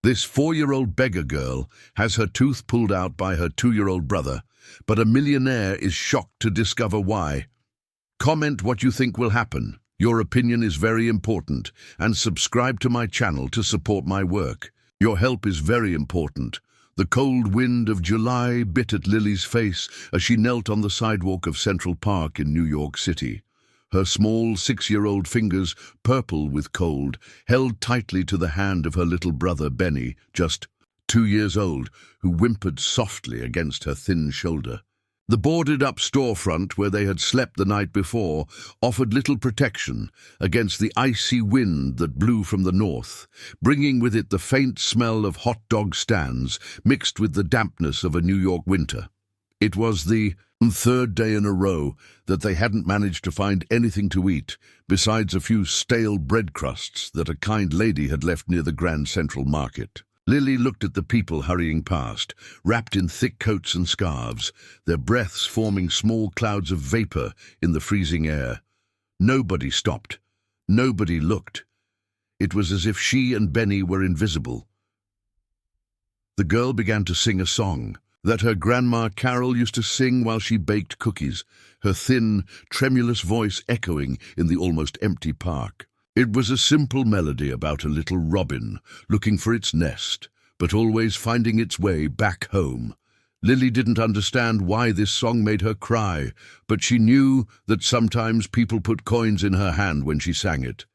This 4-year-old beggar girl has her tooth pulled out by her 2-year-old brother, but a millionaire is shocked to discover why. Comment what you think will happen. Your opinion is very important, and subscribe to my channel to support my work. Your help is very important. The cold wind of July bit at Lily's face as she knelt on the sidewalk of Central Park in New York City. Her small 6-year-old fingers, purple with cold, held tightly to the hand of her little brother Benny, just 2 years old, who whimpered softly against her thin shoulder. The boarded-up storefront where they had slept the night before offered little protection against the icy wind that blew from the north, bringing with it the faint smell of hot dog stands mixed with the dampness of a New York winter. It was the 3rd day in a row that they hadn't managed to find anything to eat, besides a few stale bread crusts that a kind lady had left near the Grand Central Market. Lily looked at the people hurrying past, wrapped in thick coats and scarves, their breaths forming small clouds of vapor in the freezing air. Nobody stopped. Nobody looked. It was as if she and Benny were invisible. The girl began to sing a song that her grandma Carol used to sing while she baked cookies, her thin, tremulous voice echoing in the almost empty park. It was a simple melody about a little robin looking for its nest, but always finding its way back home. Lily didn't understand why this song made her cry, but she knew that sometimes people put coins in her hand when she sang it.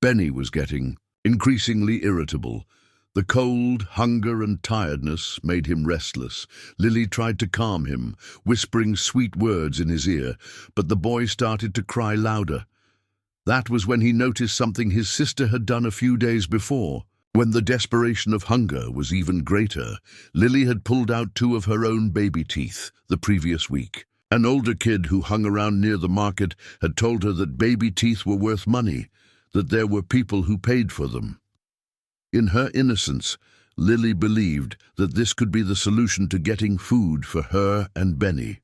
Benny was getting increasingly irritable. The cold, hunger and tiredness made him restless. Lily tried to calm him, whispering sweet words in his ear, but the boy started to cry louder. That was when he noticed something his sister had done a few days before. When the desperation of hunger was even greater, Lily had pulled out 2 of her own baby teeth the previous week. An older kid who hung around near the market had told her that baby teeth were worth money, that there were people who paid for them. In her innocence, Lily believed that this could be the solution to getting food for her and Benny.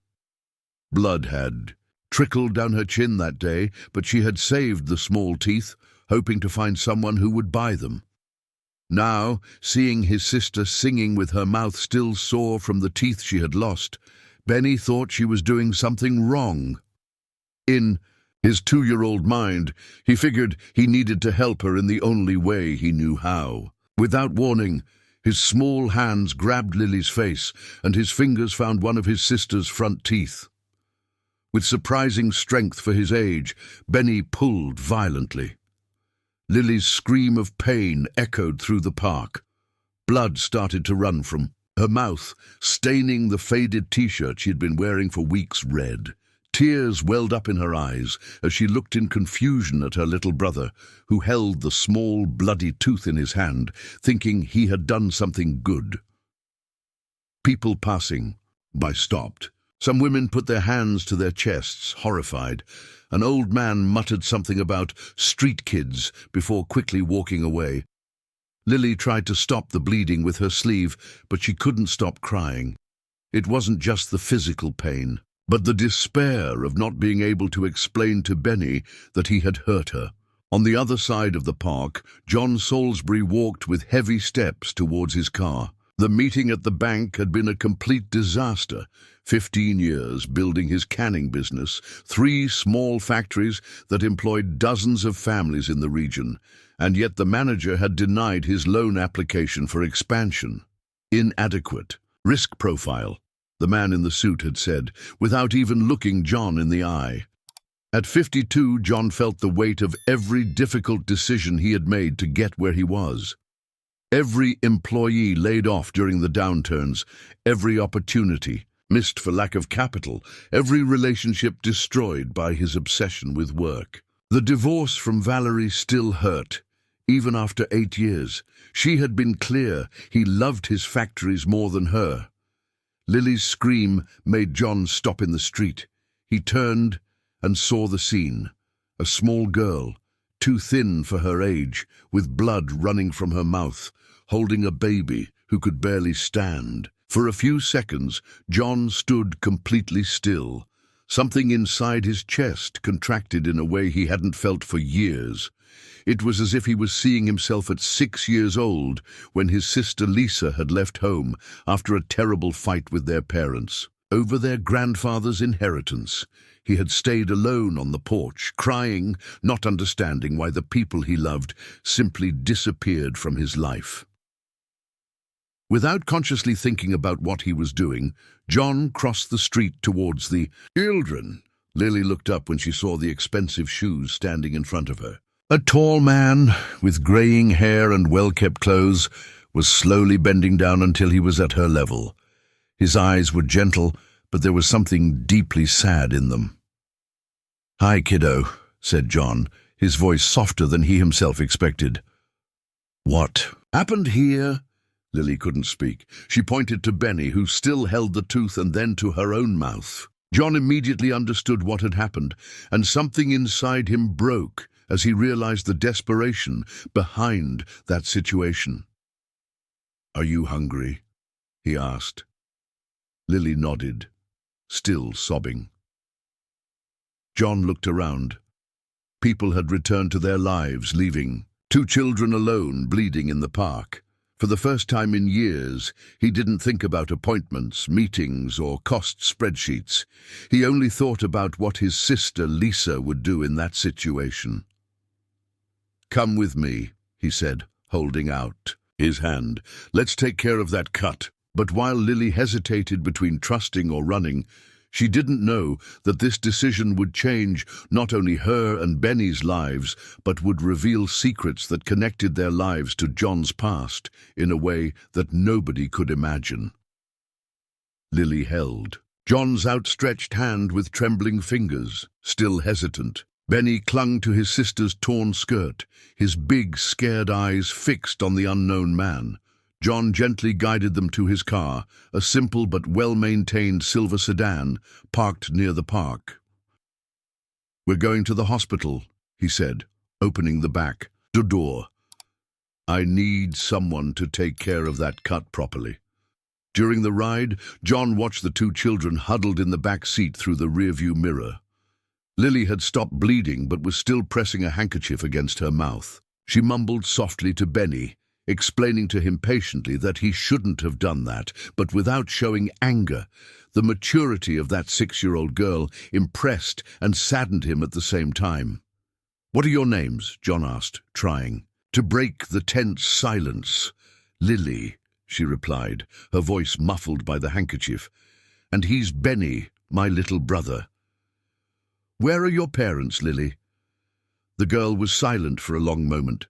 Blood had trickled down her chin that day, but she had saved the small teeth, hoping to find someone who would buy them. Now, seeing his sister singing with her mouth still sore from the teeth she had lost, Benny thought she was doing something wrong. In his 2-year-old mind, he figured he needed to help her in the only way he knew how. Without warning, his small hands grabbed Lily's face, and his fingers found one of his sister's front teeth. With surprising strength for his age, Benny pulled violently. Lily's scream of pain echoed through the park. Blood started to run from her mouth, staining the faded t-shirt she had been wearing for weeks red. Tears welled up in her eyes as she looked in confusion at her little brother, who held the small, bloody tooth in his hand, thinking he had done something good. People passing by stopped. Some women put their hands to their chests, horrified. An old man muttered something about street kids before quickly walking away. Lily tried to stop the bleeding with her sleeve, but she couldn't stop crying. It wasn't just the physical pain, but the despair of not being able to explain to Benny that he had hurt her. On the other side of the park, John Salisbury walked with heavy steps towards his car. The meeting at the bank had been a complete disaster. 15 years building his canning business, 3 small factories that employed dozens of families in the region, and yet the manager had denied his loan application for expansion. Inadequate. Risk profile, the man in the suit had said, without even looking John in the eye. At 52, John felt the weight of every difficult decision he had made to get where he was. Every employee laid off during the downturns, every opportunity missed for lack of capital, every relationship destroyed by his obsession with work. The divorce from Valerie still hurt, even after 8 years. She had been clear he loved his factories more than her. Lily's scream made John stop in the street. He turned and saw the scene. A small girl, too thin for her age, with blood running from her mouth, holding a baby who could barely stand. For a few seconds, John stood completely still, Something inside his chest contracted in a way he hadn't felt for years. It was as if he was seeing himself at 6 years old when his sister Lisa had left home after a terrible fight with their parents. Over their grandfather's inheritance, he had stayed alone on the porch, crying, not understanding why the people he loved simply disappeared from his life. Without consciously thinking about what he was doing, John crossed the street towards the children. Lily looked up when she saw the expensive shoes standing in front of her. A tall man, with greying hair and well-kept clothes, was slowly bending down until he was at her level. His eyes were gentle, but there was something deeply sad in them. "Hi, kiddo," said John, his voice softer than he himself expected. "What happened here?" Lily couldn't speak. She pointed to Benny, who still held the tooth, and then to her own mouth. John immediately understood what had happened, and something inside him broke as he realized the desperation behind that situation. "Are you hungry?" he asked. Lily nodded, still sobbing. John looked around. People had returned to their lives, leaving 2 children alone, bleeding in the park. For the first time in years, he didn't think about appointments, meetings, or cost spreadsheets. He only thought about what his sister Lisa would do in that situation. "Come with me," he said, holding out his hand. "Let's take care of that cut." But while Lily hesitated between trusting or running, she didn't know that this decision would change not only her and Benny's lives, but would reveal secrets that connected their lives to John's past in a way that nobody could imagine. Lily held John's outstretched hand with trembling fingers, still hesitant. Benny clung to his sister's torn skirt, his big, scared eyes fixed on the unknown man. John gently guided them to his car, a simple but well-maintained silver sedan, parked near the park. "We're going to the hospital," he said, opening the back door. "I need someone to take care of that cut properly." During the ride, John watched the 2 children huddled in the back seat through the rearview mirror. Lily had stopped bleeding but was still pressing a handkerchief against her mouth. She mumbled softly to Benny, explaining to him patiently that he shouldn't have done that, but without showing anger. The maturity of that 6-year-old girl impressed and saddened him at the same time. "What are your names?" John asked, trying to break the tense silence. "Lily," she replied, her voice muffled by the handkerchief. "And he's Benny, my little brother." "Where are your parents, Lily?" The girl was silent for a long moment.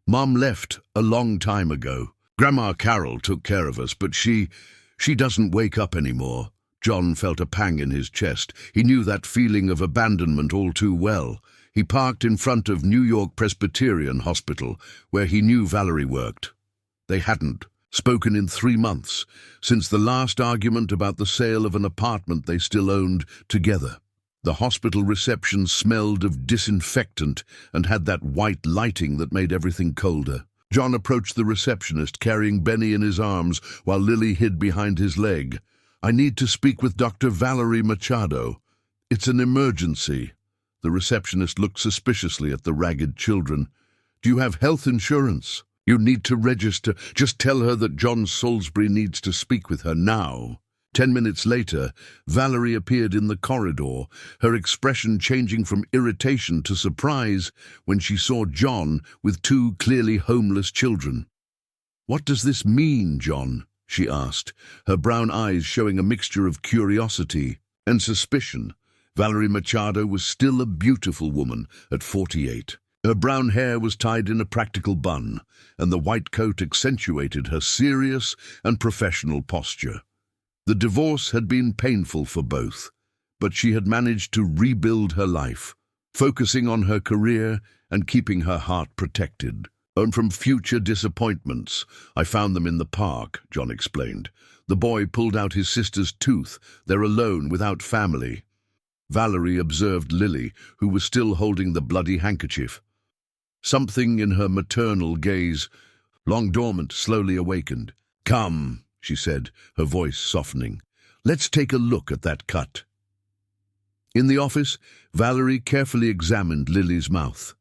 "Mom left a long time ago. Grandma Carol took care of us, but she doesn't wake up anymore." John felt a pang in his chest. He knew that feeling of abandonment all too well. He parked in front of New York Presbyterian Hospital, where he knew Valerie worked. They hadn't spoken in 3 months, since the last argument about the sale of an apartment they still owned together. The hospital reception smelled of disinfectant and had that white lighting that made everything colder. John approached the receptionist, carrying Benny in his arms while Lily hid behind his leg. "I need to speak with Dr. Valerie Machado. It's an emergency." The receptionist looked suspiciously at the ragged children. "Do you have health insurance? You need to register. Just tell her that John Salisbury needs to speak with her now." 10 minutes later, Valerie appeared in the corridor, her expression changing from irritation to surprise when she saw John with 2 clearly homeless children. "What does this mean, John?" she asked, her brown eyes showing a mixture of curiosity and suspicion. Valerie Machado was still a beautiful woman at 48. Her brown hair was tied in a practical bun, and the white coat accentuated her serious and professional posture. The divorce had been painful for both, but she had managed to rebuild her life, focusing on her career and keeping her heart protected. "And from future disappointments, I found them in the park," John explained. The boy pulled out his sister's tooth. "They're alone, without family." Valerie observed Lily, who was still holding the bloody handkerchief. Something in her maternal gaze, long dormant, slowly awakened. "Come," she said, her voice softening. "Let's take a look at that cut." In the office, Valerie carefully examined Lily's mouth.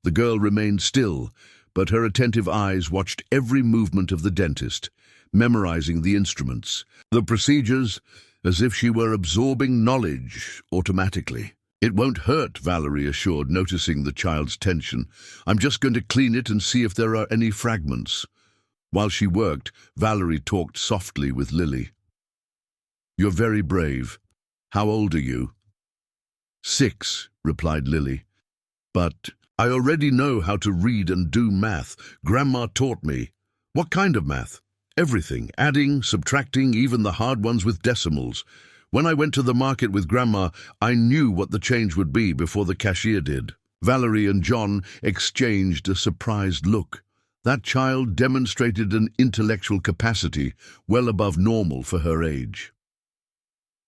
The girl remained still, but her attentive eyes watched every movement of the dentist, memorizing the instruments, the procedures, as if she were absorbing knowledge automatically. "It won't hurt," Valerie assured, noticing the child's tension. "I'm just going to clean it and see if there are any fragments." While she worked, Valerie talked softly with Lily. "You're very brave. How old are you?" "6, replied Lily. "But I already know how to read and do math. Grandma taught me." "What kind of math?" "Everything. Adding, subtracting, even the hard ones with decimals. When I went to the market with Grandma, I knew what the change would be before the cashier did." Valerie and John exchanged a surprised look. That child demonstrated an intellectual capacity well above normal for her age.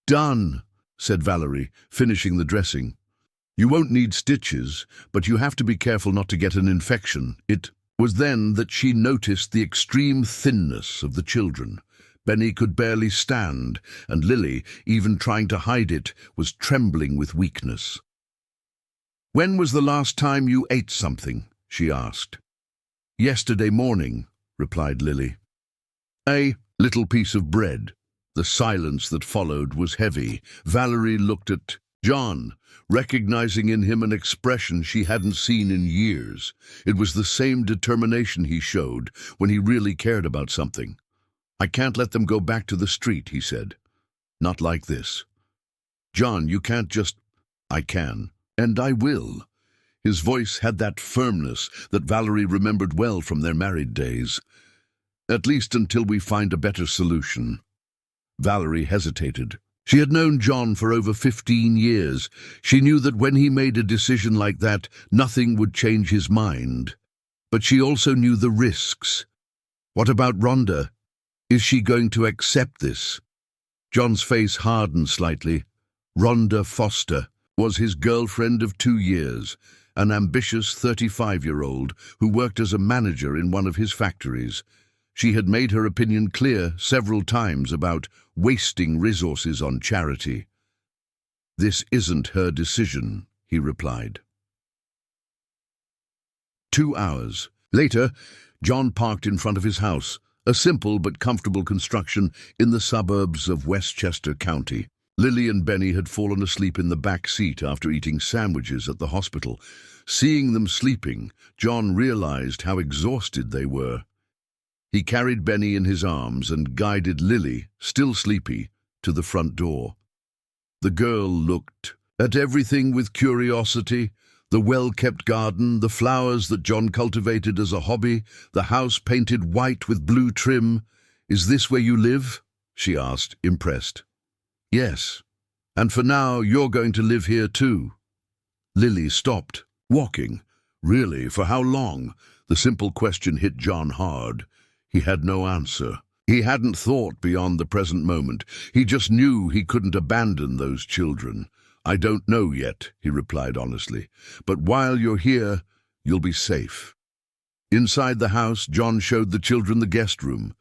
"Done," said Valerie, finishing the dressing. "You won't need stitches, but you have to be careful not to get an infection." It was then that she noticed the extreme thinness of the children. Benny could barely stand, and Lily, even trying to hide it, was trembling with weakness. "When was the last time you ate something?" she asked. "Yesterday morning," replied Lily. "A little piece of bread." The silence that followed was heavy. Valerie looked at John, recognizing in him an expression she hadn't seen in years. It was the same determination he showed when he really cared about something. "I can't let them go back to the street," he said. "Not like this." "John, you can't just—" "I can, and I will." His voice had that firmness that Valerie remembered well from their married days. "At least until we find a better solution." Valerie hesitated. She had known John for over 15 years. She knew that when he made a decision like that, nothing would change his mind. But she also knew the risks. What about Rhonda? Is she going to accept this? John's face hardened slightly. Rhonda Foster was his girlfriend of 2 years, an ambitious 35-year-old who worked as a manager in one of his factories. She had made her opinion clear several times about wasting resources on charity. "This isn't her decision," he replied. 2 hours later, John parked in front of his house, a simple but comfortable construction in the suburbs of Westchester County. Lily and Benny had fallen asleep in the back seat after eating sandwiches at the hospital. Seeing them sleeping, John realized how exhausted they were. He carried Benny in his arms and guided Lily, still sleepy, to the front door. The girl looked at everything with curiosity: the well-kept garden, the flowers that John cultivated as a hobby, the house painted white with blue trim. "Is this where you live?" she asked, impressed. "Yes. And for now, you're going to live here too." Lily stopped, walking. Really, for how long? The simple question hit John hard. He had no answer. He hadn't thought beyond the present moment. He just knew he couldn't abandon those children. "I don't know yet," he replied honestly. "But while you're here, you'll be safe." Inside the house, John showed the children the guest room.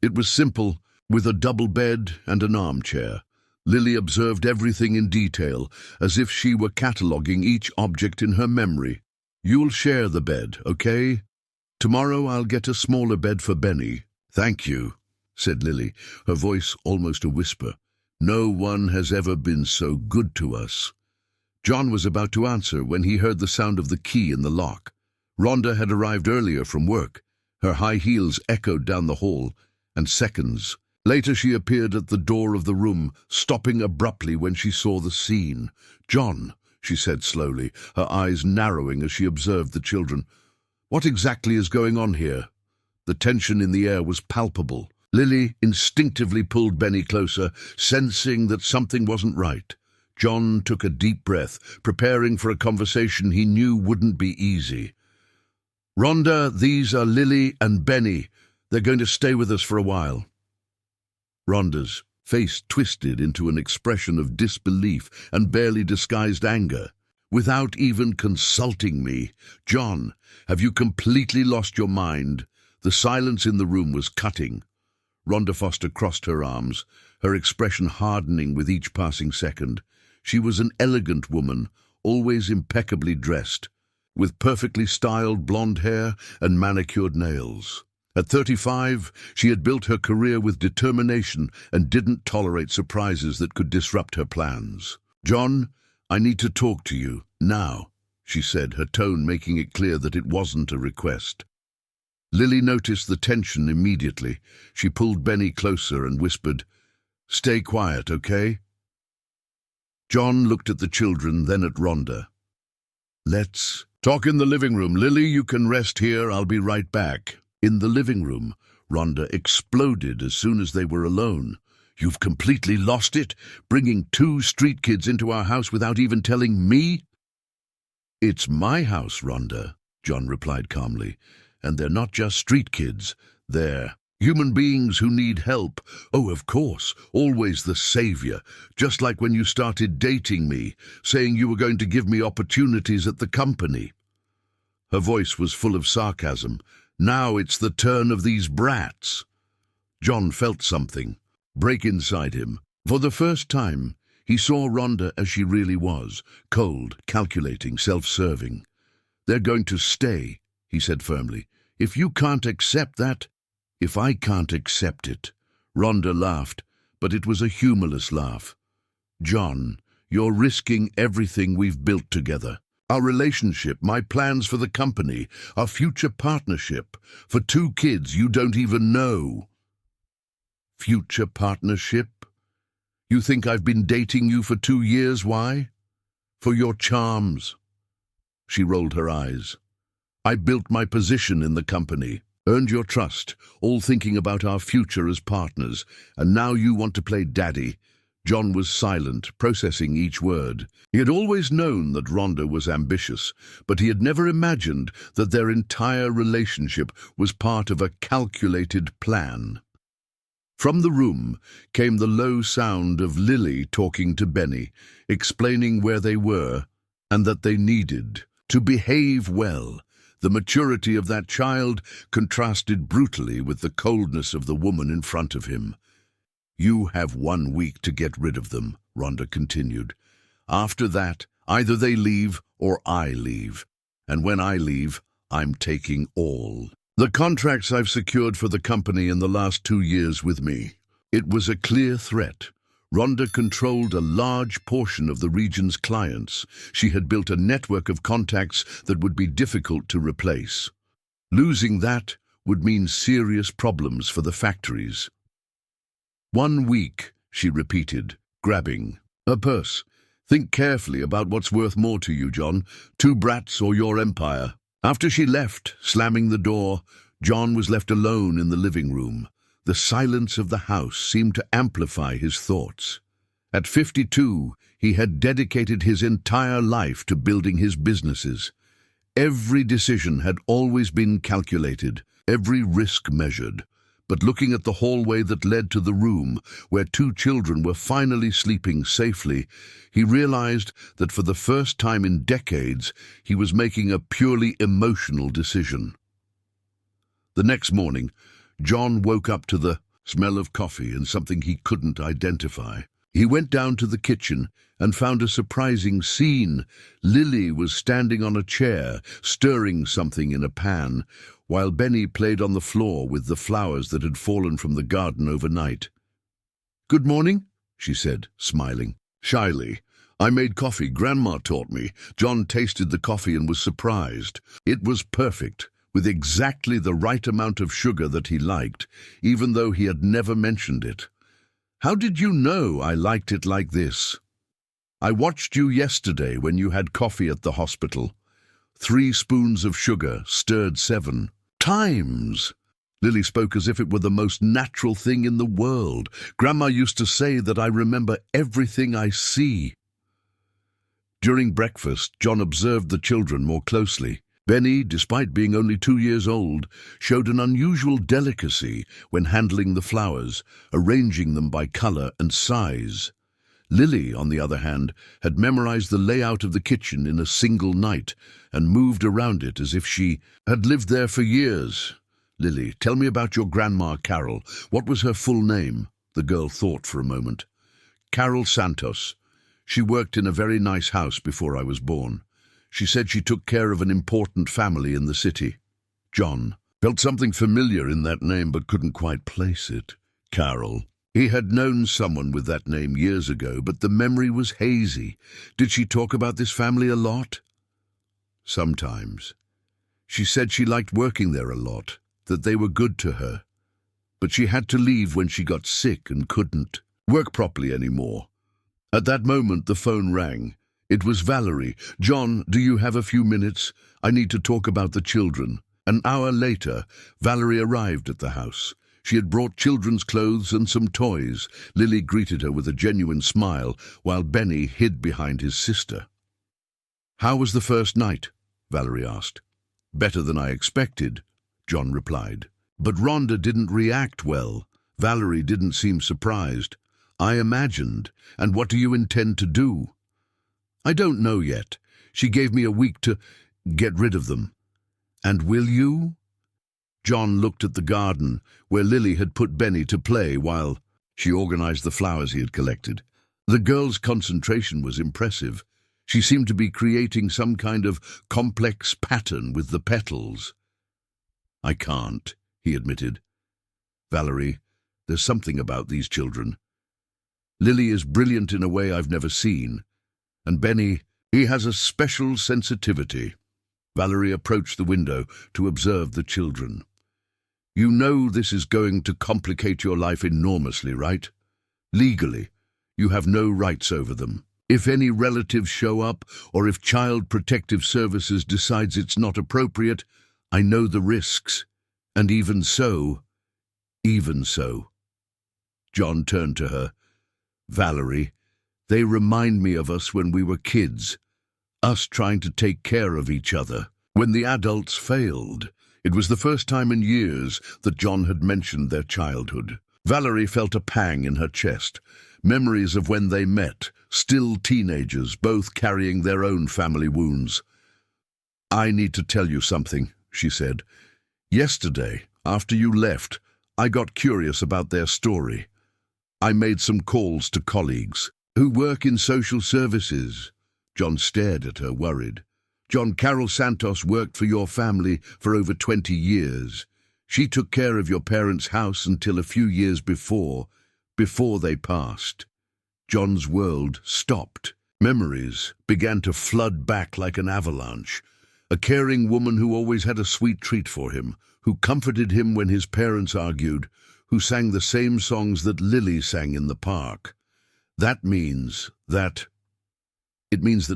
It was simple, with a double bed and an armchair. Lily observed everything in detail, as if she were cataloguing each object in her memory. "You'll share the bed, okay? Tomorrow I'll get a smaller bed for Benny." "Thank you," said Lily, her voice almost a whisper. "No one has ever been so good to us." John was about to answer when he heard the sound of the key in the lock. Rhonda had arrived earlier from work. Her high heels echoed down the hall, and seconds later she appeared at the door of the room, stopping abruptly when she saw the scene. "John," she said slowly, her eyes narrowing as she observed the children. "What exactly is going on here?" The tension in the air was palpable. Lily instinctively pulled Benny closer, sensing that something wasn't right. John took a deep breath, preparing for a conversation he knew wouldn't be easy. "Rhonda, these are Lily and Benny. They're going to stay with us for a while." Rhonda's face twisted into an expression of disbelief and barely disguised anger. "Without even consulting me. John, have you completely lost your mind?" The silence in the room was cutting. Rhonda Foster crossed her arms, her expression hardening with each passing second. She was an elegant woman, always impeccably dressed, with perfectly styled blonde hair and manicured nails. At 35, she had built her career with determination and didn't tolerate surprises that could disrupt her plans. "John, I need to talk to you, now," she said, her tone making it clear that it wasn't a request. Lily noticed the tension immediately. She pulled Benny closer and whispered, "Stay quiet, okay?" John looked at the children, then at Rhonda. "Let's talk in the living room. Lily, you can rest here. I'll be right back." In the living room, Rhonda exploded as soon as they were alone. "You've completely lost it, bringing 2 street kids into our house without even telling me?" "It's my house, Rhonda," John replied calmly. "And they're not just street kids. They're human beings who need help. Oh, of course, always the savior, just like when you started dating me, saying you were going to give me opportunities at the company." Her voice was full of sarcasm. "Now it's the turn of these brats." John felt something break inside him. For the first time, he saw Rhonda as she really was, cold, calculating, self-serving. "They're going to stay," he said firmly. "If you can't accept that, if I can't accept it." Rhonda laughed, but it was a humorless laugh. "John, you're risking everything we've built together. Our relationship, my plans for the company, our future partnership, for 2 kids you don't even know." "Future partnership? You think I've been dating you for 2 years? Why? For your charms." She rolled her eyes. "I built my position in the company, earned your trust, all thinking about our future as partners, and now you want to play daddy." John was silent, processing each word. He had always known that Rhonda was ambitious, but he had never imagined that their entire relationship was part of a calculated plan. From the room came the low sound of Lily talking to Benny, explaining where they were and that they needed to behave well. The maturity of that child contrasted brutally with the coldness of the woman in front of him. "You have 1 week to get rid of them," Rhonda continued. "After that, either they leave or I leave. And when I leave, I'm taking all the contracts I've secured for the company in the last 2 years with me." It was a clear threat. Rhonda controlled a large portion of the region's clients. She had built a network of contacts that would be difficult to replace. Losing that would mean serious problems for the factories. 1 week, she repeated, grabbing her purse. "Think carefully about what's worth more to you, John, 2 brats or your empire." After she left, slamming the door, John was left alone in the living room. The silence of the house seemed to amplify his thoughts. At 52, he had dedicated his entire life to building his businesses. Every decision had always been calculated, every risk measured. But looking at the hallway that led to the room where 2 children were finally sleeping safely, he realized that for the first time in decades, he was making a purely emotional decision. The next morning, John woke up to the smell of coffee and something he couldn't identify. He went down to the kitchen and found a surprising scene. Lily was standing on a chair, stirring something in a pan, while Benny played on the floor with the flowers that had fallen from the garden overnight. "Good morning," she said, smiling. Shyly, "I made coffee. Grandma taught me." John tasted the coffee and was surprised. It was perfect, with exactly the right amount of sugar that he liked, even though he had never mentioned it. "How did you know I liked it like this?" "I watched you yesterday when you had coffee at the hospital. 3 spoons of sugar, stirred 7 times." Lily spoke as if it were the most natural thing in the world. "Grandma used to say that I remember everything I see." During breakfast, John observed the children more closely. Benny, despite being only 2 years old, showed an unusual delicacy when handling the flowers, arranging them by color and size. Lily, on the other hand, had memorized the layout of the kitchen in a single night and moved around it as if she had lived there for years. "Lily, tell me about your grandma, Carol. What was her full name?" The girl thought for a moment. "Carol Santos. She worked in a very nice house before I was born. She said she took care of an important family in the city. John felt something familiar in that name but couldn't quite place it. Carol. He had known someone with that name years ago, but the memory was hazy. Did she talk about this family a lot? Sometimes. She said she liked working there a lot, that they were good to her. But she had to leave when she got sick and couldn't work properly anymore. At that moment, the phone rang. It was Valerie. "John, do you have a few minutes? I need to talk about the children." An hour later, Valerie arrived at the house. She had brought children's clothes and some toys. Lily greeted her with a genuine smile, while Benny hid behind his sister. "How was the first night?" Valerie asked. "Better than I expected," John replied. But Rhonda didn't react well. Valerie didn't seem surprised. "I imagined. And what do you intend to do?" "I don't know yet. She gave me a week to get rid of them." "And will you?" John looked at the garden, where Lily had put Benny to play while she organized the flowers he had collected. The girl's concentration was impressive. She seemed to be creating some kind of complex pattern with the petals. "I can't," he admitted. "Valerie, there's something about these children. Lily is brilliant in a way I've never seen. And Benny, he has a special sensitivity." Valerie approached the window to observe the children. "You know this is going to complicate your life enormously, right? Legally, you have no rights over them. If any relatives show up, or if Child Protective Services decides it's not appropriate, I know the risks. And even so. John turned to her. "Valerie, they remind me of us when we were kids. Us trying to take care of each other. When the adults failed." It was the first time in years that John had mentioned their childhood. Valerie felt a pang in her chest. Memories of when they met, still teenagers, both carrying their own family wounds. "I need to tell you something," she said. "Yesterday, after you left, I got curious about their story. I made some calls to colleagues who work in social services." John stared at her, worried. "John, Carol Santos worked for your family for over 20 years. She took care of your parents' house until a few years before they passed." John's world stopped. Memories began to flood back like an avalanche. A caring woman who always had a sweet treat for him, who comforted him when his parents argued, who sang the same songs that Lily sang in the park. It means that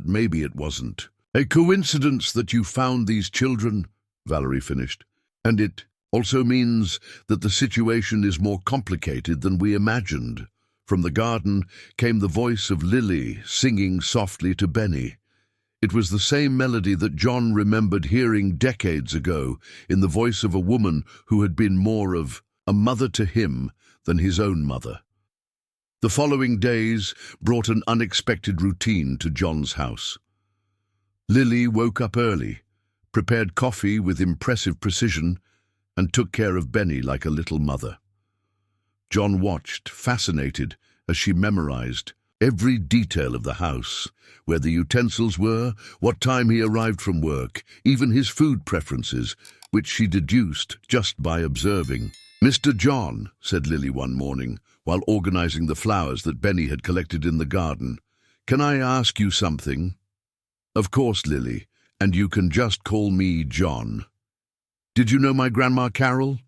maybe it wasn't a coincidence that you found these children, Valerie finished. And it also means that the situation is more complicated than we imagined. From the garden came the voice of Lily singing softly to Benny. It was the same melody that John remembered hearing decades ago in the voice of a woman who had been more of a mother to him than his own mother. The following days brought an unexpected routine to John's house. Lily woke up early, prepared coffee with impressive precision, and took care of Benny like a little mother. John watched, fascinated, as she memorized every detail of the house, where the utensils were, what time he arrived from work, even his food preferences, which she deduced just by observing. "Mr. John," said Lily one morning, while organizing the flowers that Benny had collected in the garden, "can I ask you something?" "Of course, Lily, and you can just call me John." "Did you know my Grandma Carol?"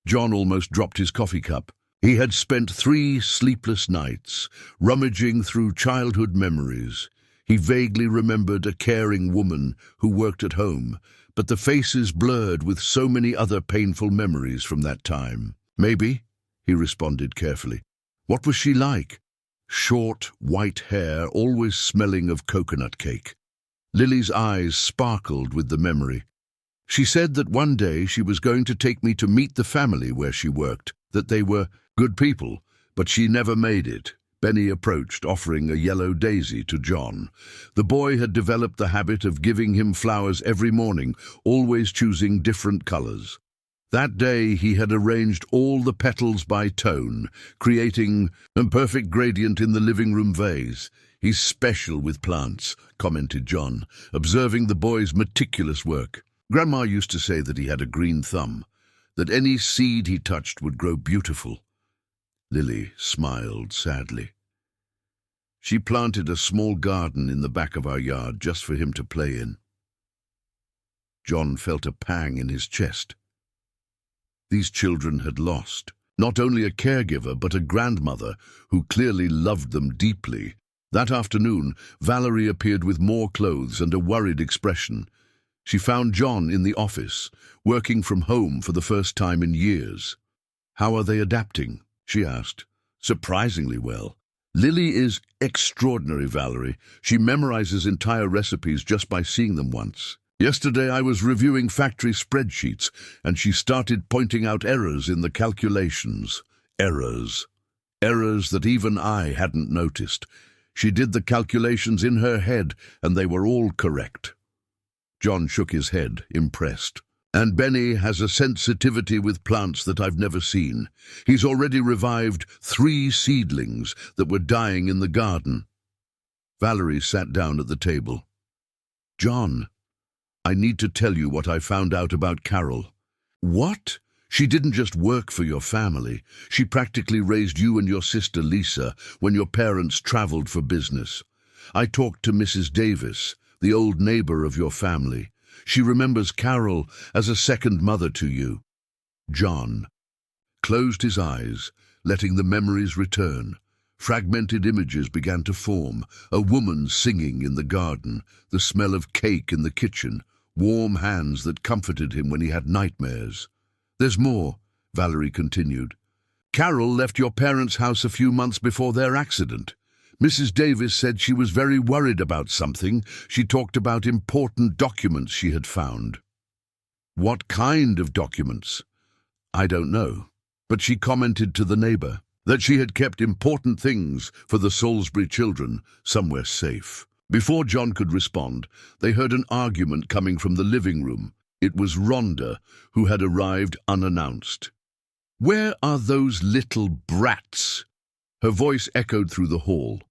John almost dropped his coffee cup. He had spent 3 sleepless nights, rummaging through childhood memories. He vaguely remembered a caring woman who worked at home, but the faces blurred with so many other painful memories from that time. "Maybe," he responded carefully. "What was she like?" "Short, white hair, always smelling of coconut cake." Lily's eyes sparkled with the memory. "She said that one day she was going to take me to meet the family where she worked, that they were good people, but she never made it." Benny approached, offering a yellow daisy to John. The boy had developed the habit of giving him flowers every morning, always choosing different colors. That day he had arranged all the petals by tone, creating a perfect gradient in the living room vase. He's special with plants, commented John, observing the boy's meticulous work. Grandma used to say that he had a green thumb, that any seed he touched would grow beautiful. Lily smiled sadly. She planted a small garden in the back of our yard just for him to play in. John felt a pang in his chest. These children had lost not only a caregiver but a grandmother who clearly loved them deeply. That afternoon, Valerie appeared with more clothes and a worried expression. She found John in the office, working from home for the first time in years. "How are they adapting?" she asked. "Surprisingly well. Lily is extraordinary, Valerie. She memorizes entire recipes just by seeing them once. Yesterday I was reviewing factory spreadsheets, and she started pointing out errors in the calculations. Errors that even I hadn't noticed. She did the calculations in her head, and they were all correct." John shook his head, impressed. "And Benny has a sensitivity with plants that I've never seen. He's already revived 3 seedlings that were dying in the garden." Valerie sat down at the table. "John, I need to tell you what I found out about Carol." "What? She didn't just work for your family. She practically raised you and your sister Lisa when your parents traveled for business. I talked to Mrs. Davis, the old neighbor of your family. She remembers Carol as a second mother to you." John closed his eyes, letting the memories return. Fragmented images began to form: a woman singing in the garden, the smell of cake in the kitchen, warm hands that comforted him when he had nightmares. "There's more," Valerie continued. "Carol left your parents' house a few months before their accident. Mrs. Davis said she was very worried about something. She talked about important documents she had found." "What kind of documents?" "I don't know, but she commented to the neighbor that she had kept important things for the Salisbury children somewhere safe." Before John could respond, they heard an argument coming from the living room. It was Rhonda, who had arrived unannounced. "Where are those little brats?" Her voice echoed through the hall.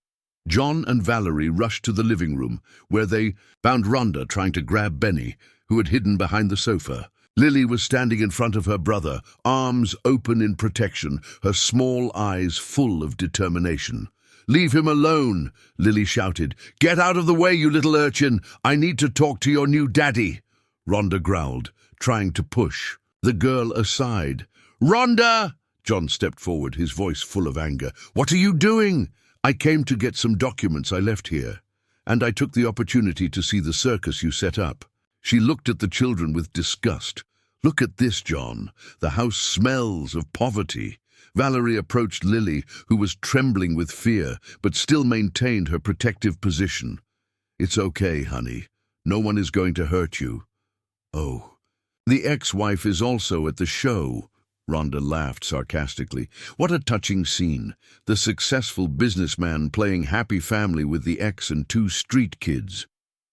John and Valerie rushed to the living room, where they found Rhonda trying to grab Benny, who had hidden behind the sofa. Lily was standing in front of her brother, arms open in protection, her small eyes full of determination. "Leave him alone," Lily shouted. "Get out of the way, you little urchin. I need to talk to your new daddy." Rhonda growled, trying to push the girl aside. "Rhonda!" John stepped forward, his voice full of anger. "What are you doing?" "I came to get some documents I left here, and I took the opportunity to see the circus you set up." She looked at the children with disgust. "Look at this, John. The house smells of poverty." Valerie approached Lily, who was trembling with fear, but still maintained her protective position. "It's okay, honey. No one is going to hurt you." "Oh, the ex-wife is also at the show." Rhonda laughed sarcastically. "What a touching scene. The successful businessman playing happy family with the ex and 2 street kids."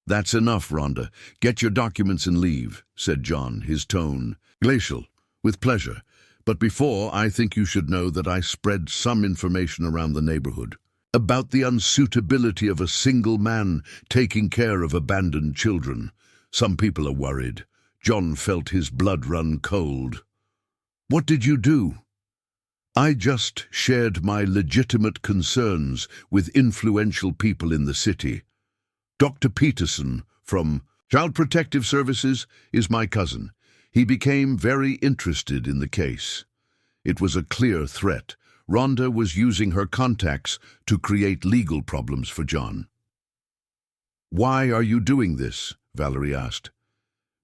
"That's enough, Rhonda. Get your documents and leave," said John, his tone glacial. "With pleasure. But before, I think you should know that I spread some information around the neighborhood about the unsuitability of a single man taking care of abandoned children. Some people are worried." John felt his blood run cold. "What did you do?" "I just shared my legitimate concerns with influential people in the city. Dr. Peterson from Child Protective Services is my cousin. He became very interested in the case. It was a clear threat. Rhonda was using her contacts to create legal problems for John." "Why are you doing this?" Valerie asked.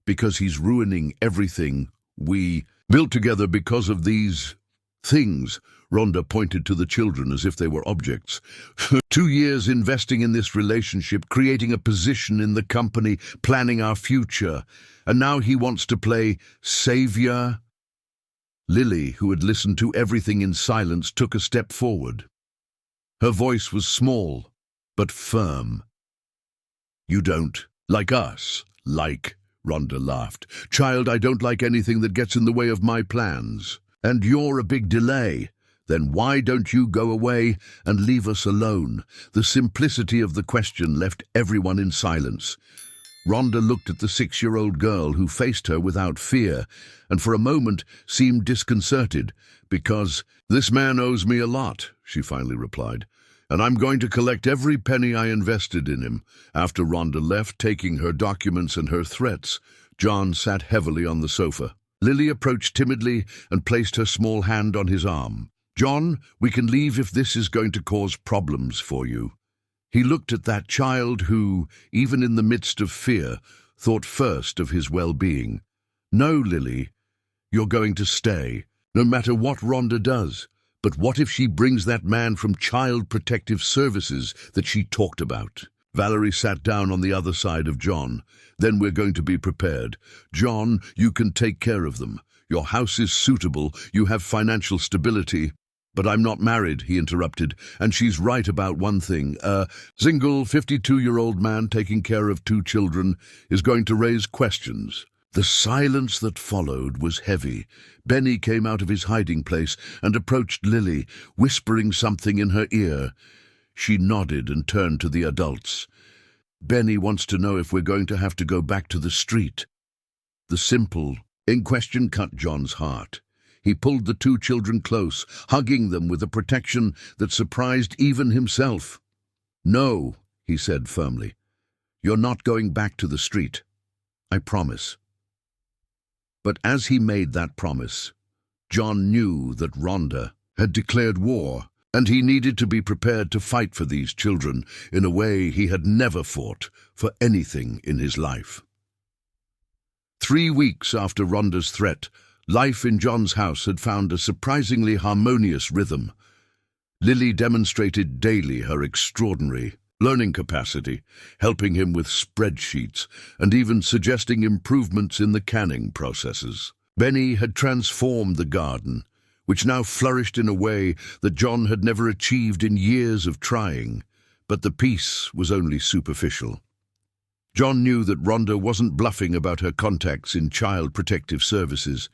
"Because he's ruining everything we built together because of these things." Rhonda pointed to the children as if they were objects. "For 2 years investing in this relationship, creating a position in the company, planning our future, and now he wants to play savior." Lily, who had listened to everything in silence, took a step forward. Her voice was small, but firm. "You don't like us, like," Rhonda laughed. "Child, I don't like anything that gets in the way of my plans. And you're a big delay. Then why don't you go away and leave us alone? The simplicity of the question left everyone in silence. Rhonda looked at the 6-year-old girl who faced her without fear, and for a moment seemed disconcerted, because "This man owes me a lot," she finally replied, "and I'm going to collect every penny I invested in him." After Rhonda left, taking her documents and her threats, John sat heavily on the sofa. Lily approached timidly and placed her small hand on his arm. "John, we can leave if this is going to cause problems for you." He looked at that child who, even in the midst of fear, thought first of his well-being. "No, Lily, you're going to stay, no matter what Rhonda does. But what if she brings that man from Child Protective Services that she talked about?" Valerie sat down on the other side of John. "Then we're going to be prepared. John, you can take care of them. Your house is suitable, you have financial stability." "But I'm not married," he interrupted, "and she's right about one thing. A single 52-year-old man taking care of 2 children is going to raise questions." The silence that followed was heavy. Benny came out of his hiding place and approached Lily, whispering something in her ear. She nodded and turned to the adults. "Benny wants to know if we're going to have to go back to the street." The simple in question cut John's heart. He pulled the 2 children close, hugging them with a protection that surprised even himself. "No," he said firmly. "You're not going back to the street. I promise." But as he made that promise, John knew that Rhonda had declared war, and he needed to be prepared to fight for these children in a way he had never fought for anything in his life. 3 weeks after Rhonda's threat, life in John's house had found a surprisingly harmonious rhythm. Lily demonstrated daily her extraordinary learning capacity, helping him with spreadsheets and even suggesting improvements in the canning processes. Benny had transformed the garden, which now flourished in a way that John had never achieved in years of trying, but the peace was only superficial. John knew that Rhonda wasn't bluffing about her contacts in Child Protective Services.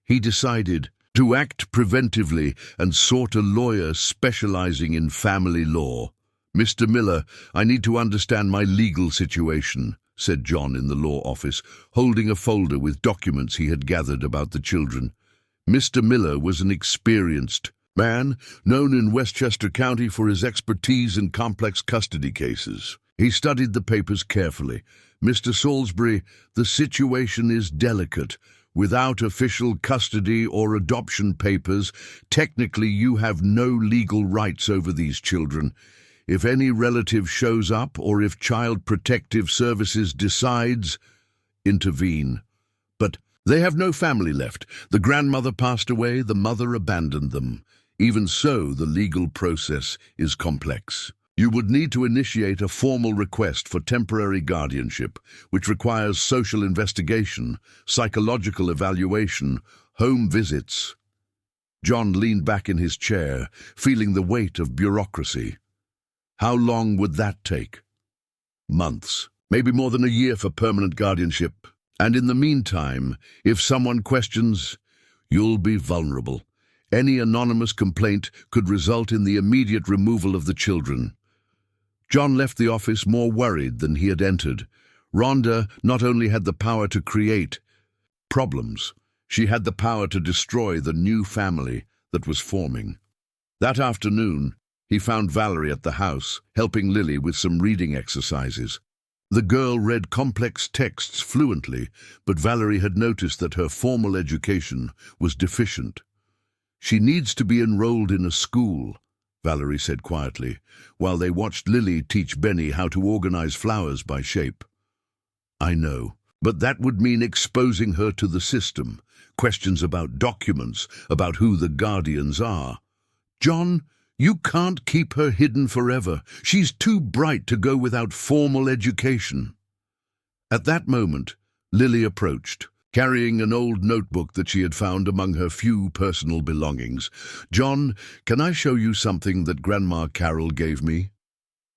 He decided to act preventively and sought a lawyer specializing in family law. "Mr. Miller, I need to understand my legal situation," said John in the law office, holding a folder with documents he had gathered about the children. Mr. Miller was an experienced man, known in Westchester County for his expertise in complex custody cases. He studied the papers carefully. "Mr. Salisbury, the situation is delicate. Without official custody or adoption papers, technically you have no legal rights over these children. If any relative shows up or if Child Protective Services decides, intervene. But they have no family left. The grandmother passed away, the mother abandoned them. Even so, the legal process is complex. You would need to initiate a formal request for temporary guardianship, which requires social investigation, psychological evaluation, home visits." John leaned back in his chair, feeling the weight of bureaucracy. How long would that take? Months, maybe more than a year for permanent guardianship. And in the meantime, if someone questions, you'll be vulnerable. Any anonymous complaint could result in the immediate removal of the children. John left the office more worried than he had entered. Rhonda not only had the power to create problems, she had the power to destroy the new family that was forming. That afternoon, he found Valerie at the house, helping Lily with some reading exercises. The girl read complex texts fluently, but Valerie had noticed that her formal education was deficient. "She needs to be enrolled in a school," Valerie said quietly, while they watched Lily teach Benny how to organize flowers by shape. "I know, but that would mean exposing her to the system, questions about documents, about who the guardians are. John, you can't keep her hidden forever. She's too bright to go without formal education." At that moment, Lily approached, carrying an old notebook that she had found among her few personal belongings. "John, can I show you something that Grandma Carol gave me?"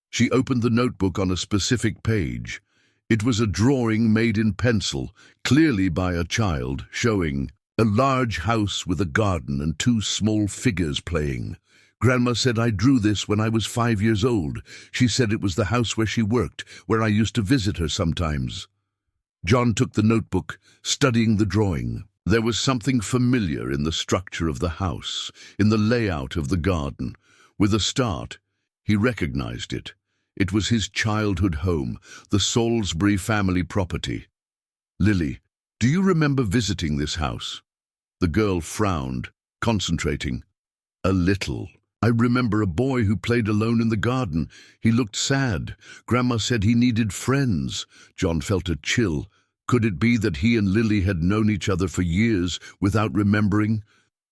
She opened the notebook on a specific page. It was a drawing made in pencil, clearly by a child, showing A large house with a garden and two small figures playing. Grandma said I drew this when I was 5 years old. She said it was the house where she worked, where I used to visit her sometimes. John took the notebook, studying the drawing. There was something familiar in the structure of the house, in the layout of the garden. With a start, he recognized it. It was his childhood home, the Salisbury family property. "Lily, do you remember visiting this house?" The girl frowned, concentrating. "A little. I remember a boy who played alone in the garden. He looked sad. Grandma said he needed friends." John felt a chill. Could it be that he and Lily had known each other for years without remembering?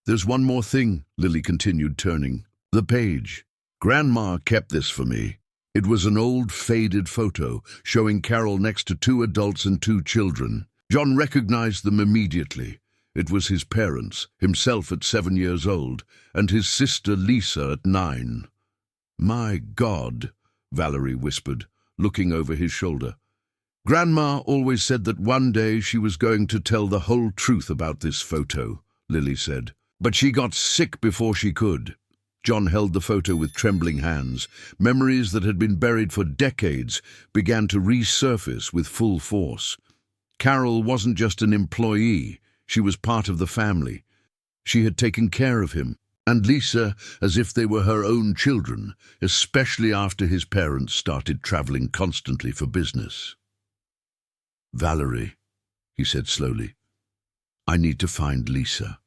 "There's one more thing," Lily continued, turning. "The page. Grandma kept this for me." It was an old, faded photo showing Carol next to 2 adults and 2 children. John recognized them immediately. It was his parents, himself at 7 years old, and his sister Lisa at 9. "My God," Valerie whispered, looking over his shoulder. "Grandma always said that one day she was going to tell the whole truth about this photo," Lily said. "But she got sick before she could." John held the photo with trembling hands. Memories that had been buried for decades began to resurface with full force. Carol wasn't just an employee, she was part of the family. She had taken care of him, and Lisa as if they were her own children, especially after his parents started traveling constantly for business. "Valerie," he said slowly, "I need to find Lisa."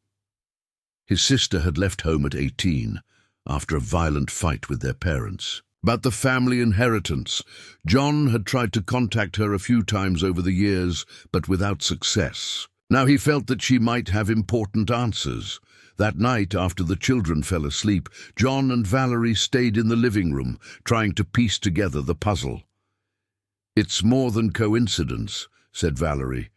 His sister had left home at 18, after a violent fight with their parents. About the family inheritance, John had tried to contact her a few times over the years, but without success. Now he felt that she might have important answers. That night, after the children fell asleep, John and Valerie stayed in the living room, trying to piece together the puzzle. "It's more than coincidence," said Valerie.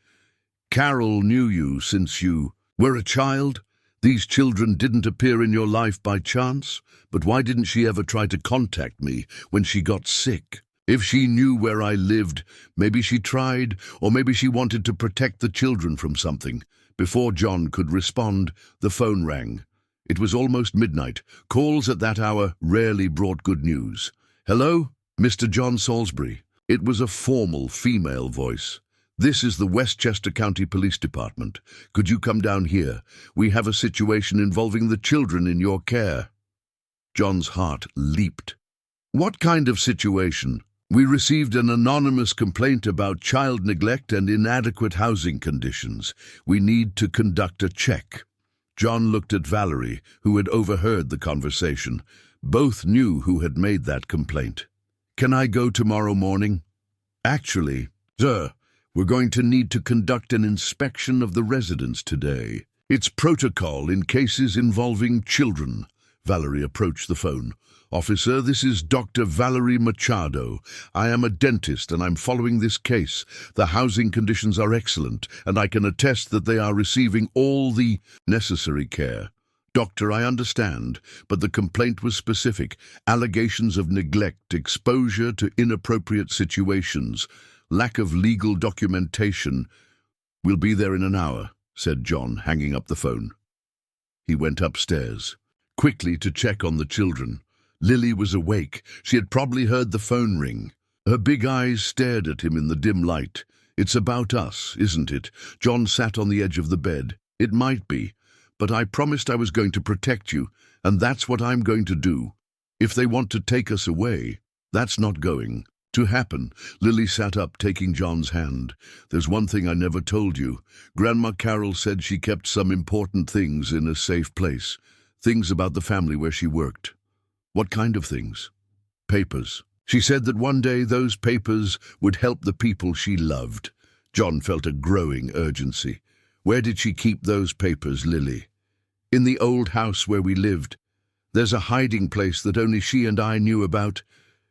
"Carol knew you since you were a child. These children didn't appear in your life by chance, but why didn't she ever try to contact me when she got sick? If she knew where I lived, maybe she tried, or maybe she wanted to protect the children from something." Before John could respond, the phone rang. It was almost midnight. Calls at that hour rarely brought good news. "Hello, Mr. John Salisbury." It was a formal female voice. "This is the Westchester County Police Department. Could you come down here? We have a situation involving the children in your care." John's heart leaped. "What kind of situation?" "We received an anonymous complaint about child neglect and inadequate housing conditions. We need to conduct a check." John looked at Valerie, who had overheard the conversation. Both knew who had made that complaint. "Can I go tomorrow morning?" "Actually, sir, we're going to need to conduct an inspection of the residence today. It's protocol in cases involving children." Valerie approached the phone. "Officer, this is Dr. Valerie Machado. I am a dentist and I'm following this case. The housing conditions are excellent and I can attest that they are receiving all the necessary care." "Doctor, I understand, but the complaint was specific. Allegations of neglect, exposure to inappropriate situations, lack of legal documentation." "We'll be there in an hour," said John, hanging up the phone. He went upstairs, quickly to check on the children. Lily was awake. She had probably heard the phone ring. Her big eyes stared at him in the dim light. "It's about us, isn't it?" John sat on the edge of the bed. "It might be, but I promised I was going to protect you, and that's what I'm going to do. If they want to take us away, that's not going to happen." Lily sat up, taking John's hand. "There's one thing I never told you. Grandma Carol said she kept some important things in a safe place. Things about the family where she worked." "What kind of things?" "Papers. She said that one day those papers would help the people she loved." John felt a growing urgency. "Where did she keep those papers, Lily?" "In the old house where we lived. There's a hiding place that only she and I knew about.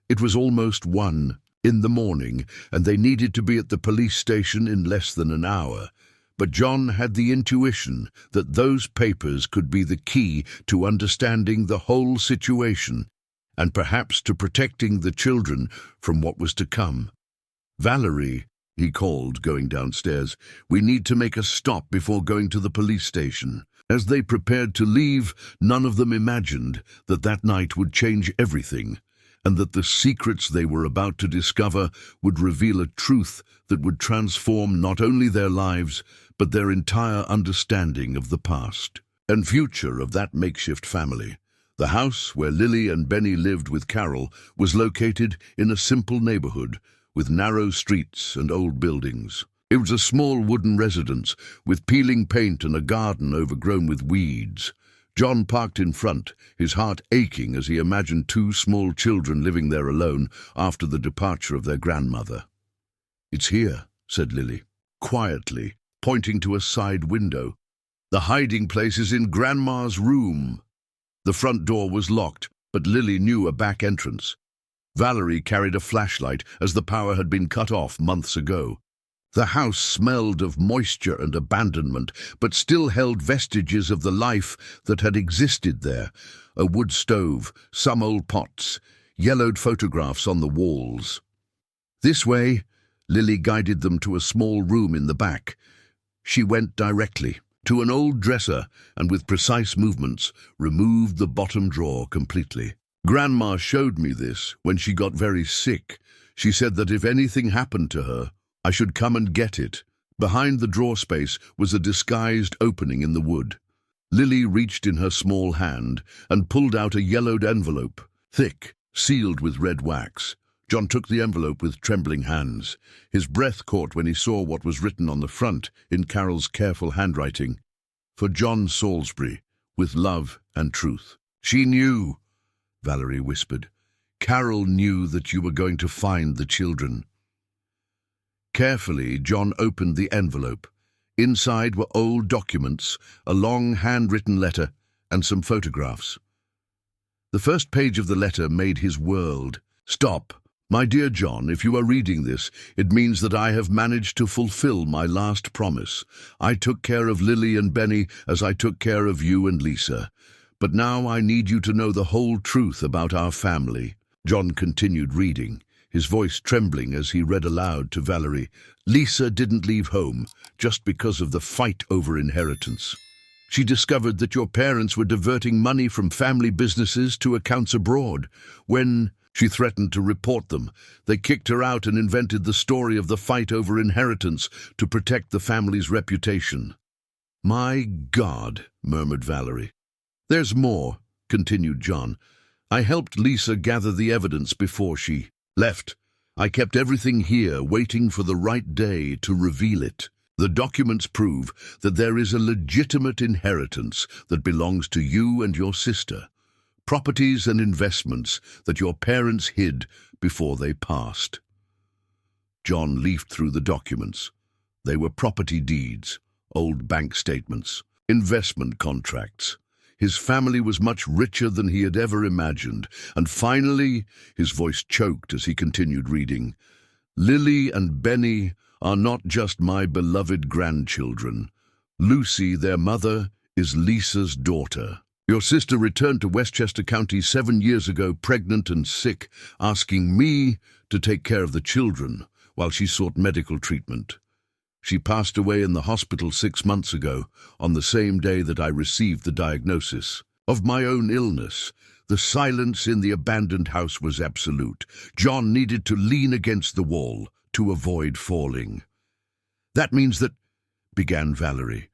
It was almost 1 in the morning, and they needed to be at the police station in less than an hour. But John had the intuition that those papers could be the key to understanding the whole situation, and perhaps to protecting the children from what was to come. Valerie he called, going downstairs. "We need to make a stop before going to the police station." As they prepared to leave, none of them imagined that that night would change everything, and that the secrets they were about to discover would reveal a truth that would transform not only their lives, but their entire understanding of the past and future of that makeshift family. The house where Lily and Benny lived with Carol was located in a simple neighborhood with narrow streets and old buildings. It was a small wooden residence with peeling paint and a garden overgrown with weeds. John parked in front, his heart aching as he imagined two small children living there alone after the departure of their grandmother. "It's here," said Lily, quietly, pointing to a side window. "The hiding place is in Grandma's room." The front door was locked, but Lily knew a back entrance. Valerie carried a flashlight as the power had been cut off months ago. The house smelled of moisture and abandonment, but still held vestiges of the life that had existed there. A wood stove, some old pots, yellowed photographs on the walls. "This way," Lily guided them to a small room in the back. She went directly to an old dresser and with precise movements removed the bottom drawer completely. "Grandma showed me this when she got very sick. She said that if anything happened to her, I should come and get it." Behind the drawer space was a disguised opening in the wood. Lily reached in her small hand and pulled out a yellowed envelope, thick, sealed with red wax. John took the envelope with trembling hands. His breath caught when he saw what was written on the front in Carol's careful handwriting. "For John Salisbury, with love and truth." "She knew," Valerie whispered. "Carol knew that you were going to find the children." Carefully, John opened the envelope. Inside were old documents, a long handwritten letter, and some photographs. The first page of the letter made his world. "Stop. My dear John, if you are reading this, it means that I have managed to fulfill my last promise. I took care of Lily and Benny as I took care of you and Lisa. But now I need you to know the whole truth about our family." John continued reading, his voice trembling as he read aloud to Valerie. "Lisa didn't leave home just because of the fight over inheritance. She discovered that your parents were diverting money from family businesses to accounts abroad. When she threatened to report them, they kicked her out and invented the story of the fight over inheritance to protect the family's reputation." "My God," murmured Valerie. "There's more," continued John. "I helped Lisa gather the evidence before she left. I kept everything here, waiting for the right day to reveal it. The documents prove that there is a legitimate inheritance that belongs to you and your sister. Properties and investments that your parents hid before they passed." John leafed through the documents. They were property deeds, old bank statements, investment contracts. His family was much richer than he had ever imagined, and finally, his voice choked as he continued reading, "Lily and Benny are not just my beloved grandchildren. Lucy, their mother, is Lisa's daughter. Your sister returned to Westchester County 7 years ago, pregnant and sick, asking me to take care of the children while she sought medical treatment. She passed away in the hospital 6 months ago, on the same day that I received the diagnosis of my own illness. The silence in the abandoned house was absolute. John needed to lean against the wall to avoid falling. "That means that," began Valerie.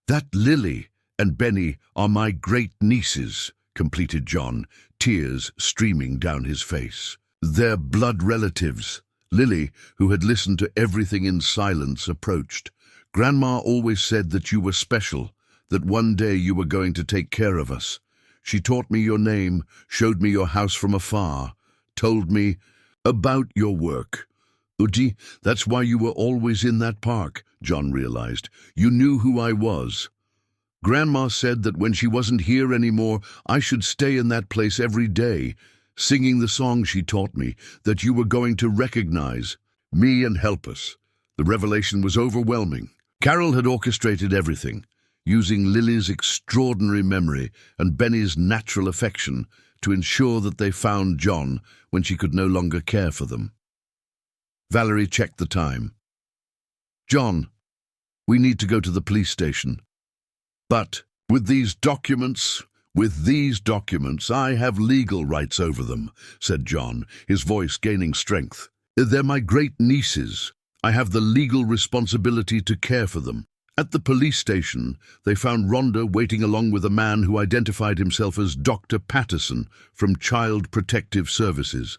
"That Lily and Benny are my great-nieces," completed John, tears streaming down his face. "They're blood relatives." Lily, who had listened to everything in silence, approached. "Grandma always said that you were special, that one day you were going to take care of us. She taught me your name, showed me your house from afar, told me about your work. Uti, that's why you were always in that park," John realized. "You knew who I was. Grandma said that when she wasn't here anymore, I should stay in that place every day, singing the song she taught me, that you were going to recognize me and help us." The revelation was overwhelming. Carol had orchestrated everything, using Lily's extraordinary memory and Benny's natural affection to ensure that they found John when she could no longer care for them. Valerie checked the time. "John, we need to go to the police station. But with these documents, I have legal rights over them," said John, his voice gaining strength. "They're my great nieces. I have the legal responsibility to care for them." At the police station, they found Rhonda waiting along with a man who identified himself as Dr. Patterson from Child Protective Services.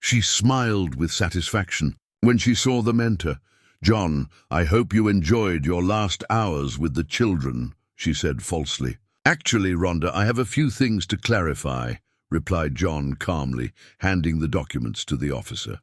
She smiled with satisfaction when she saw them enter. "John, I hope you enjoyed your last hours with the children," she said falsely. "Actually, Rhonda, I have a few things to clarify," replied John calmly, handing the documents to the officer.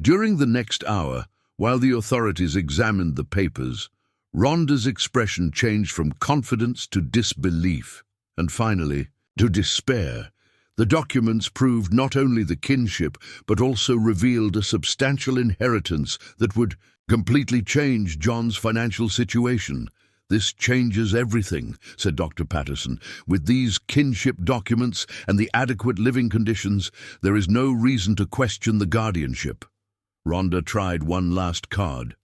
During the next hour, while the authorities examined the papers, Rhonda's expression changed from confidence to disbelief, and finally, to despair. The documents proved not only the kinship, but also revealed a substantial inheritance that would completely change John's financial situation. "This changes everything," said Dr. Patterson. "With these kinship documents and the adequate living conditions, there is no reason to question the guardianship." Rhonda tried one last card.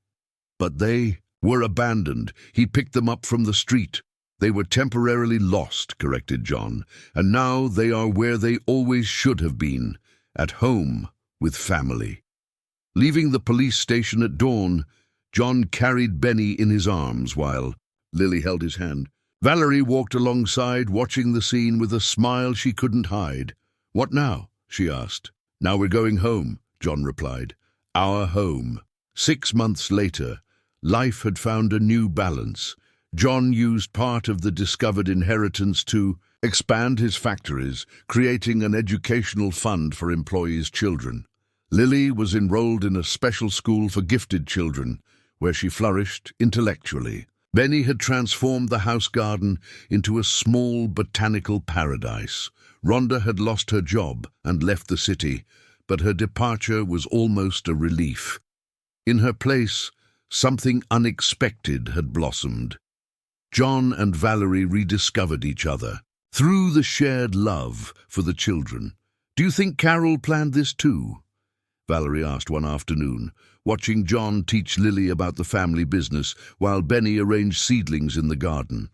"But they were abandoned. He picked them up from the street." "They were temporarily lost," corrected John, "and now they are where they always should have been, at home with family." Leaving the police station at dawn, John carried Benny in his arms while Lily held his hand. Valerie walked alongside, watching the scene with a smile she couldn't hide. "What now?" she asked. "Now we're going home," John replied. "Our home." 6 months later, life had found a new balance. John used part of the discovered inheritance to expand his factories, creating an educational fund for employees' children. Lily was enrolled in a special school for gifted children, where she flourished intellectually. Benny had transformed the house garden into a small botanical paradise. Rhonda had lost her job and left the city, but her departure was almost a relief. In her place, something unexpected had blossomed. John and Valerie rediscovered each other through the shared love for the children. "Do you think Carol planned this too?" Valerie asked one afternoon, watching John teach Lily about the family business while Benny arranged seedlings in the garden.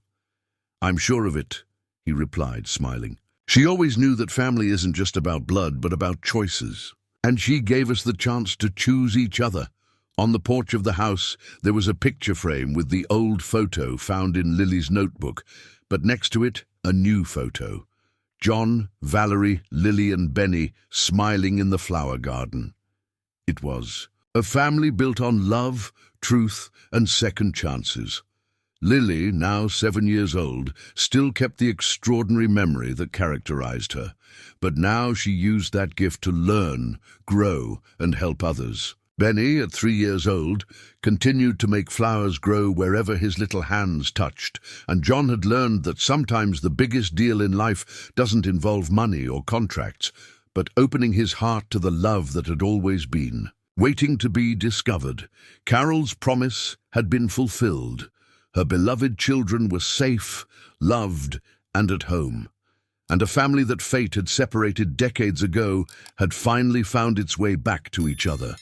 "I'm sure of it," he replied, smiling. "She always knew that family isn't just about blood, but about choices. And she gave us the chance to choose each other." On the porch of the house, there was a picture frame with the old photo found in Lily's notebook, but next to it, a new photo. John, Valerie, Lily and Benny smiling in the flower garden. It was a family built on love, truth and second chances. Lily, now 7 years old, still kept the extraordinary memory that characterized her, but now she used that gift to learn, grow and help others. Benny, at 3 years old, continued to make flowers grow wherever his little hands touched, and John had learned that sometimes the biggest deal in life doesn't involve money or contracts, but opening his heart to the love that had always been, waiting to be discovered. Carol's promise had been fulfilled. Her beloved children were safe, loved, and at home. And a family that fate had separated decades ago had finally found its way back to each other.